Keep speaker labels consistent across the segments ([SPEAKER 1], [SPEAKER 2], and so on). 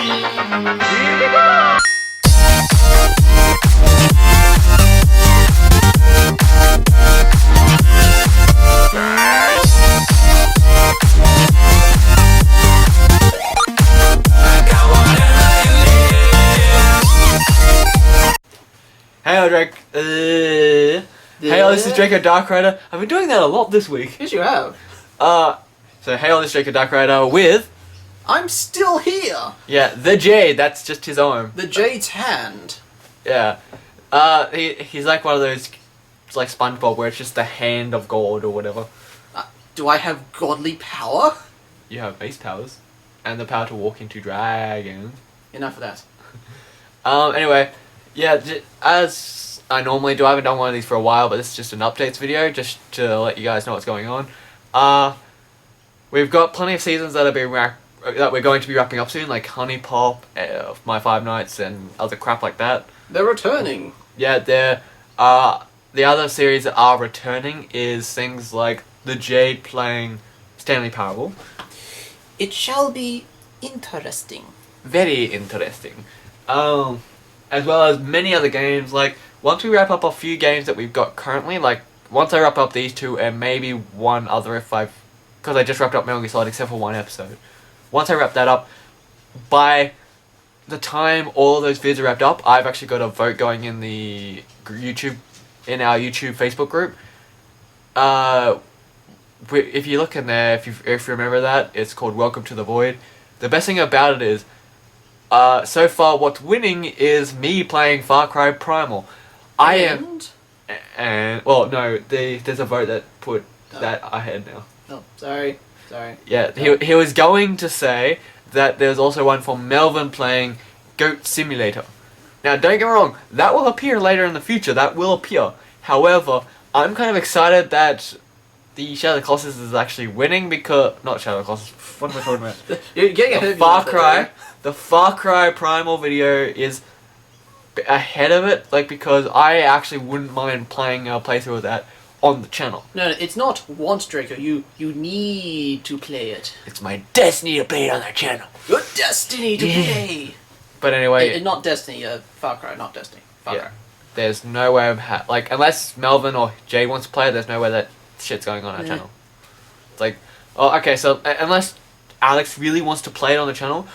[SPEAKER 1] Hey, Drake. Hey, this is Draco Dark Rider. I've been doing that a lot this week.
[SPEAKER 2] Yes, you have.
[SPEAKER 1] So hey, this is Draco Dark Rider with...
[SPEAKER 2] I'm still here.
[SPEAKER 1] Yeah, the Jade. That's just his arm.
[SPEAKER 2] The Jade's hand.
[SPEAKER 1] Yeah. He's like one of those, it's like SpongeBob, where it's just the hand of God or whatever.
[SPEAKER 2] Do I have godly power?
[SPEAKER 1] You have base powers, and the power to walk into dragons.
[SPEAKER 2] Enough of that.
[SPEAKER 1] Anyway, yeah, as I normally do, I haven't done one of these for a while, but this is just an updates video, just to let you guys know what's going on. We've got plenty of seasons that we're going to be wrapping up soon, like Honey Pop, My Five Nights, and other crap like that.
[SPEAKER 2] They're returning.
[SPEAKER 1] Yeah, the other series that are returning is things like the Jade playing Stanley Parable.
[SPEAKER 2] It shall be interesting.
[SPEAKER 1] Very interesting. As well as many other games. Like, once we wrap up a few games that we've got currently, like, once I wrap up these two and maybe one other because I just wrapped up Metal Gear Solid except for one episode. Once I wrap that up, by the time all of those vids are wrapped up, I've actually got a vote going in the YouTube, in our YouTube Facebook group. If you look in there, if you remember that, it's called Welcome to the Void. The best thing about it is, so far what's winning is me playing Far Cry Primal. Well, no, there's a vote that put that ahead now.
[SPEAKER 2] Oh, sorry.
[SPEAKER 1] Yeah, he was going to say that there's also one for Melvin playing Goat Simulator. Now, don't get me wrong, that will appear later in the future, that will appear. However, I'm kind of excited that the Shadow of the Colossus is actually winning because... Not Shadow of the Colossus, what am I talking about?
[SPEAKER 2] You're getting ahead of
[SPEAKER 1] The Far Cry Primal video is ahead of it, like, because I actually wouldn't mind playing a playthrough of that on the channel.
[SPEAKER 2] No, it's not want, Draco. You need to play it.
[SPEAKER 1] It's my destiny to play it on that channel.
[SPEAKER 2] Your destiny to play.
[SPEAKER 1] But anyway...
[SPEAKER 2] not Destiny, Far Cry, not Destiny. Far Cry.
[SPEAKER 1] There's no way of... like, unless Melvin or Jay wants to play it, there's no way that shit's going on our channel. It's like... Oh, okay, so unless Alex really wants to play it on the channel,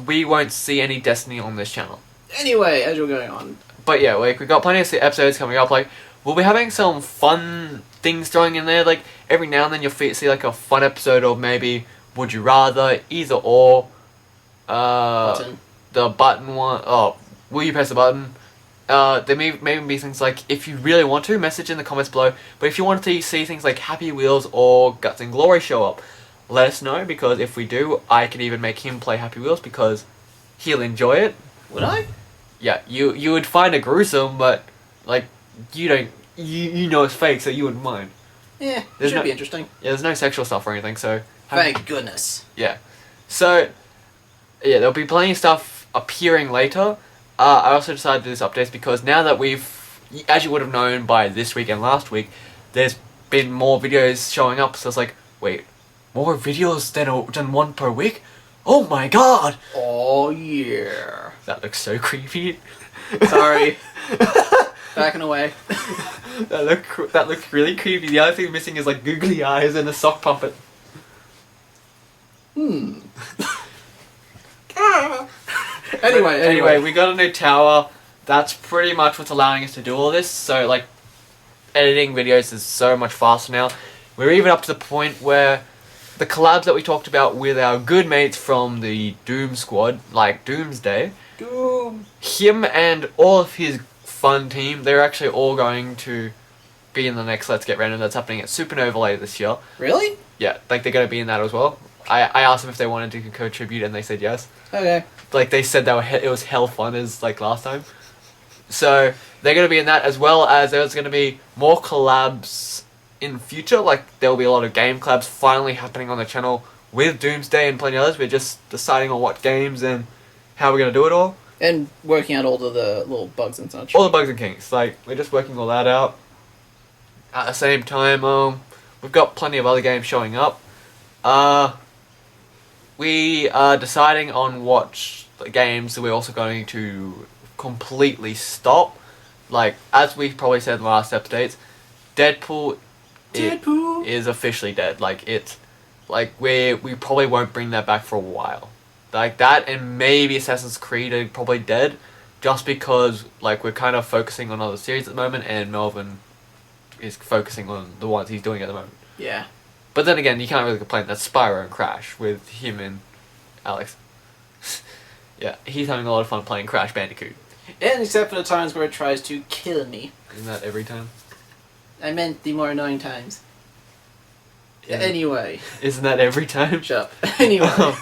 [SPEAKER 1] we won't see any Destiny on this channel.
[SPEAKER 2] Anyway, as you're going on.
[SPEAKER 1] But yeah, like, we've got plenty of episodes coming up, like... We'll be having some fun things thrown in there, like, every now and then you'll see, like, a fun episode of maybe Would You Rather, either or,
[SPEAKER 2] Button.
[SPEAKER 1] The button one, will you press the button? There may be things like, if you really want to, message in the comments below, but if you want to see things like Happy Wheels or Guts and Glory show up, let us know, because if we do, I can even make him play Happy Wheels, because he'll enjoy it.
[SPEAKER 2] Would I?
[SPEAKER 1] Yeah, you would find it gruesome, but, like, you don't, you know it's fake, so you wouldn't mind.
[SPEAKER 2] Yeah, it should be interesting.
[SPEAKER 1] Yeah, there's no sexual stuff or anything, so...
[SPEAKER 2] Thank goodness.
[SPEAKER 1] Yeah. So, yeah, there'll be plenty of stuff appearing later. I also decided to do this updates because now that as you would have known by this week and last week, there's been more videos showing up, so it's like, wait, more videos than one per week? Oh my god!
[SPEAKER 2] Oh yeah.
[SPEAKER 1] That looks so creepy.
[SPEAKER 2] Sorry. Backing away.
[SPEAKER 1] that looks really creepy. The only thing missing is like googly eyes and a sock puppet. Anyway, we got a new tower. That's pretty much what's allowing us to do all this. So, like, editing videos is so much faster now. We're even up to the point where the collabs that we talked about with our good mates from the Doom Squad, like Doomsday, him and all of his fun team, they're actually all going to be in the next Let's Get Random that's happening at Supernova later this year.
[SPEAKER 2] Really?
[SPEAKER 1] Yeah, like they're going to be in that as well. I asked them if they wanted to contribute and they said yes.
[SPEAKER 2] Okay.
[SPEAKER 1] Like they said it was hell fun as like last time. So they're going to be in that, as well as there's going to be more collabs in future. Like there will be a lot of game collabs finally happening on the channel with Doomsday and plenty others. We're just deciding on what games and how we're going to do it all.
[SPEAKER 2] And working out all of the little bugs and such.
[SPEAKER 1] All the bugs and kinks. Like, we're just working all that out. At the same time, we've got plenty of other games showing up. We are deciding on what games that we're also going to completely stop. Like, as we probably said in the last updates, Deadpool is officially dead. Like, it's like we probably won't bring that back for a while. Like that, and maybe Assassin's Creed are probably dead, just because like we're kind of focusing on other series at the moment, and Melvin is focusing on the ones he's doing at the moment.
[SPEAKER 2] Yeah.
[SPEAKER 1] But then again, you can't really complain. That's Spyro and Crash with him and Alex. Yeah, he's having a lot of fun playing Crash Bandicoot.
[SPEAKER 2] And except for the times where it tries to kill me.
[SPEAKER 1] Isn't that every time?
[SPEAKER 2] I meant the more annoying times.
[SPEAKER 1] Yeah.
[SPEAKER 2] Anyway.
[SPEAKER 1] Isn't that every time?
[SPEAKER 2] Shut up. Anyway.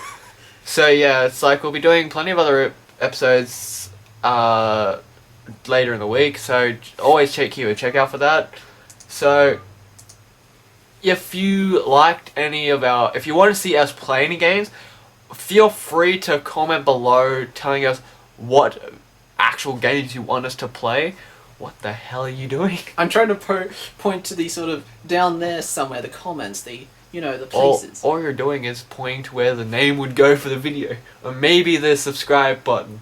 [SPEAKER 1] So yeah, it's like we'll be doing plenty of other episodes later in the week, so always check out for that. So if you liked any of if you want to see us play any games, feel free to comment below telling us what actual games you want us to play. What the hell are you doing?
[SPEAKER 2] I'm trying to point to the sort of down there somewhere, the comments, the places.
[SPEAKER 1] All you're doing is pointing to where the name would go for the video. Or maybe the subscribe button.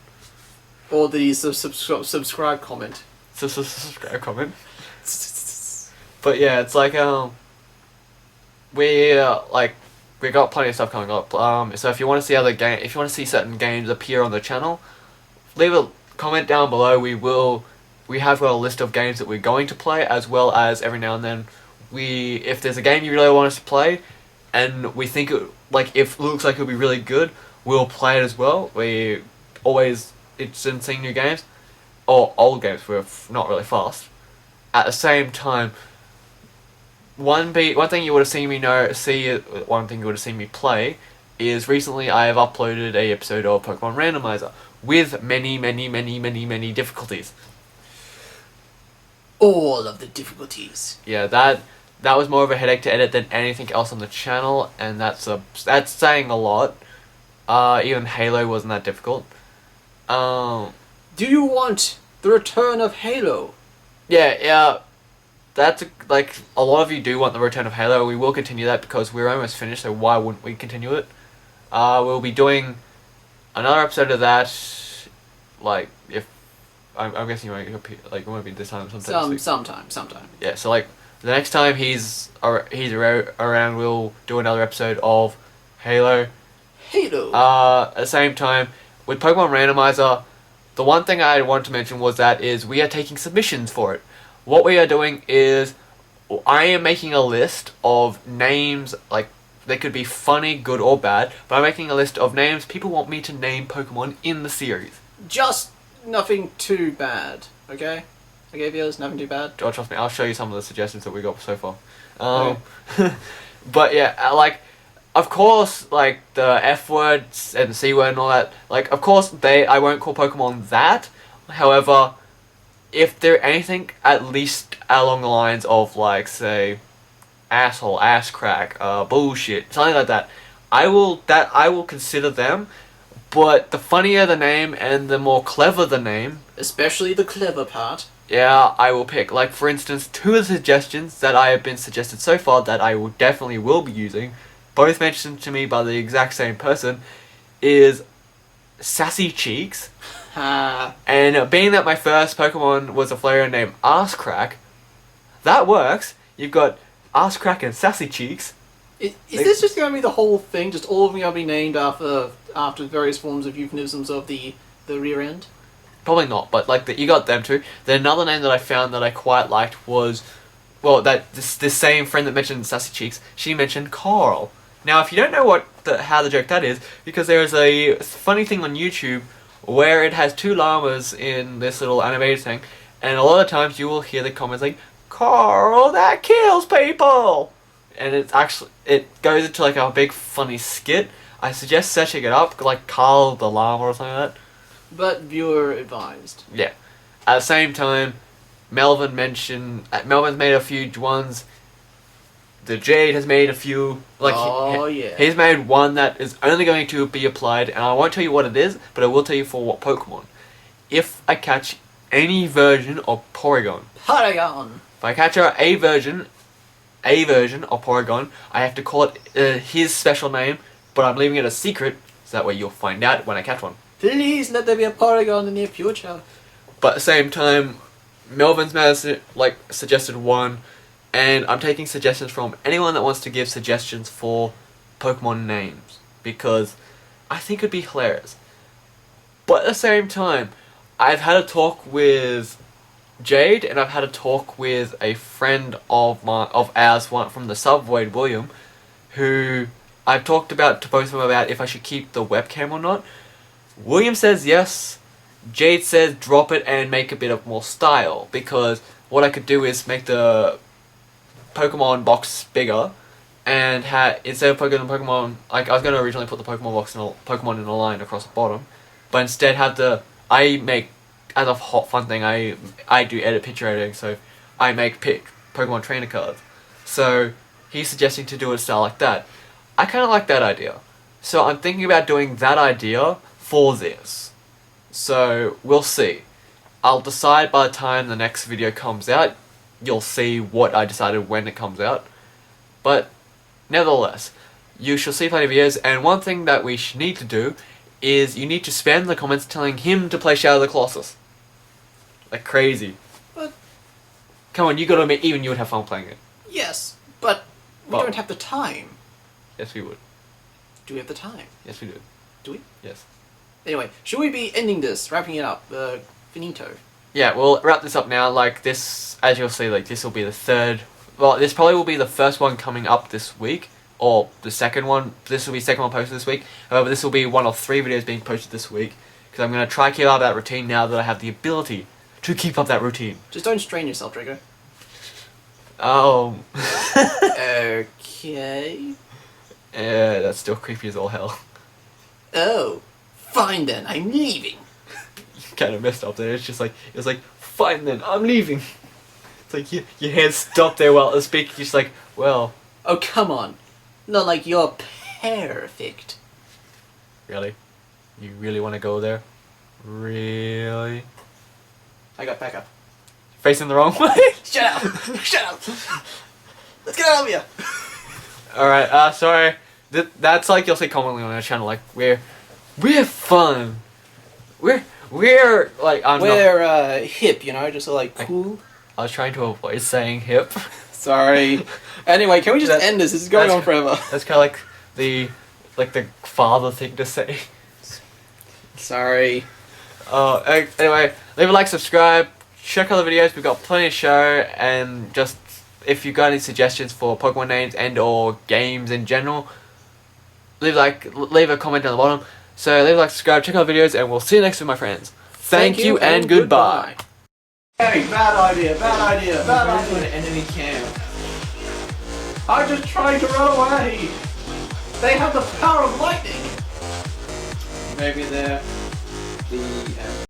[SPEAKER 2] Or the subscribe comment.
[SPEAKER 1] Subscribe comment. But yeah, it's like, we got plenty of stuff coming up. So if you want to see if you want to see certain games appear on the channel, leave a comment down below. We have got a list of games that we're going to play, as well as every now and then if there's a game you really want us to play, and we think if it looks like it'll be really good, we'll play it as well. We always interested in seeing new games, or old games. We're not really fast. At the same time, one thing you would have seen me play is recently I have uploaded a episode of Pokemon Randomizer with many difficulties.
[SPEAKER 2] All of the difficulties.
[SPEAKER 1] Yeah, that was more of a headache to edit than anything else on the channel, and that's saying a lot. Even Halo wasn't that difficult.
[SPEAKER 2] Do you want the return of Halo?
[SPEAKER 1] Yeah. That's a lot of you do want the return of Halo. We will continue that because we're almost finished, so why wouldn't we continue it? We'll be doing another episode of that. Like, if I'm guessing it won't be this time.
[SPEAKER 2] Sometime.
[SPEAKER 1] Yeah. So the next time he's around, we'll do another episode of Halo. At the same time, with Pokemon Randomizer, the one thing I wanted to mention was that we are taking submissions for it. What we are doing is, I am making a list of names, they could be funny, good or bad, but I'm making a list of names people want me to name Pokemon in the series.
[SPEAKER 2] Just nothing too bad, okay? Okay, viewers, nothing too bad.
[SPEAKER 1] Oh, trust me, I'll show you some of the suggestions that we got so far.
[SPEAKER 2] Okay.
[SPEAKER 1] But yeah, of course, the F words and the C word and all that, of course, I won't call Pokemon that. However, if they're anything at least along the lines of, say, asshole, ass crack, bullshit, something like that, I will consider them. But the funnier the name and the more clever the name,
[SPEAKER 2] especially the clever part,
[SPEAKER 1] yeah, I will pick. For instance, two of the suggestions that I have been suggested so far that I will definitely be using, both mentioned to me by the exact same person, is Sassy Cheeks. And being that my first Pokemon was a flavor named Ass Crack, that works. You've got Ass Crack and Sassy Cheeks.
[SPEAKER 2] Is this just going to be the whole thing? Just all of them going to be named after various forms of euphemisms of the rear end?
[SPEAKER 1] Probably not, but you got them too. Then another name that I found that I quite liked was, this same friend that mentioned Sassy Cheeks, she mentioned Carl. Now, if you don't know how the joke that is, because there is a funny thing on YouTube where it has two llamas in this little animated thing, and a lot of times you will hear the comments like, "Carl, that kills people!" And it goes into a big funny skit. I suggest searching it up, Carl the llama or something like that.
[SPEAKER 2] But viewer advised.
[SPEAKER 1] Yeah. At the same time, Melvin's made a few ones. The Jade has made a few.
[SPEAKER 2] Yeah.
[SPEAKER 1] He's made one that is only going to be applied, and I won't tell you what it is, but I will tell you for what Pokemon. If I catch any version of Porygon. If I catch a version of Porygon, I have to call it his special name, but I'm leaving it a secret, so that way you'll find out when I catch one.
[SPEAKER 2] Please let there be a Porygon in the near future.
[SPEAKER 1] But at the same time, Melvin's suggested one, and I'm taking suggestions from anyone that wants to give suggestions for Pokemon names, because I think it'd be hilarious. But at the same time, I've had a talk with Jade, and I've had a talk with a friend of ours, one from the Subway, William, who I've talked about to both of them about if I should keep the webcam or not. William says yes. Jade says drop it and make a bit of more style, because what I could do is make the Pokemon box bigger, and instead of putting the Pokemon, like I was going to originally put the Pokemon box in Pokemon in a line across the bottom, but instead have I make, as a hot fun thing, I do picture editing, so I make Pokemon trainer cards. So he's suggesting to do a style like that. I kind of like that idea, so I'm thinking about doing that idea for this. So we'll see. I'll decide by the time the next video comes out. You'll see what I decided when it comes out. But nevertheless, you shall see plenty of videos, and one thing that we need to do is you need to spam the comments telling him to play Shadow of the Colossus. Like crazy.
[SPEAKER 2] But
[SPEAKER 1] come on, you gotta admit, even you would have fun playing it.
[SPEAKER 2] yes, but we don't have the time.
[SPEAKER 1] Yes, we would.
[SPEAKER 2] Do we have the time?
[SPEAKER 1] Yes, we do.
[SPEAKER 2] Do we?
[SPEAKER 1] Yes.
[SPEAKER 2] Anyway, should we be ending this, wrapping it up, finito?
[SPEAKER 1] Yeah, we'll wrap this up now. Like this, as you'll see, like this will be the third. Well, this probably will be the first one coming up this week, or the second one. This will be the second one posted this week. However, this will be one of 3 videos being posted this week, because I'm going to try to keep up that routine now that I have the ability to keep up that routine.
[SPEAKER 2] Just don't strain yourself, Draco.
[SPEAKER 1] Oh.
[SPEAKER 2] Okay.
[SPEAKER 1] Yeah, that's still creepy as all hell.
[SPEAKER 2] Oh, fine then, I'm leaving.
[SPEAKER 1] Kind of messed up there. It was like, fine then, I'm leaving. It's like your hands stop there while speaking. You're just like, well.
[SPEAKER 2] Oh, come on. Not like you're perfect.
[SPEAKER 1] Really? You really want to go there? Really?
[SPEAKER 2] I got back up.
[SPEAKER 1] Facing the wrong way?
[SPEAKER 2] Shut up! Shut up! Let's get out of here!
[SPEAKER 1] Alright, sorry. That's like you'll see commonly on our channel, like, we're fun. We're like,
[SPEAKER 2] we're hip, you know, just like cool.
[SPEAKER 1] I was trying to avoid saying hip.
[SPEAKER 2] Sorry. Anyway, can we just end this? This is going on forever.
[SPEAKER 1] That's kind of like the father thing to say.
[SPEAKER 2] Sorry.
[SPEAKER 1] Anyway, leave a like, subscribe, check out the videos. We've got plenty to show, and just if you've got any suggestions for Pokemon names and or games in general, leave a comment down the bottom. So leave a like, subscribe, check out the videos, and we'll see you next week, my friends. Thank you and goodbye.
[SPEAKER 2] Hey, bad idea, bad idea, bad idea.
[SPEAKER 1] To an enemy camp.
[SPEAKER 2] I'm just trying to run away. They have the power of lightning.
[SPEAKER 1] Maybe they're the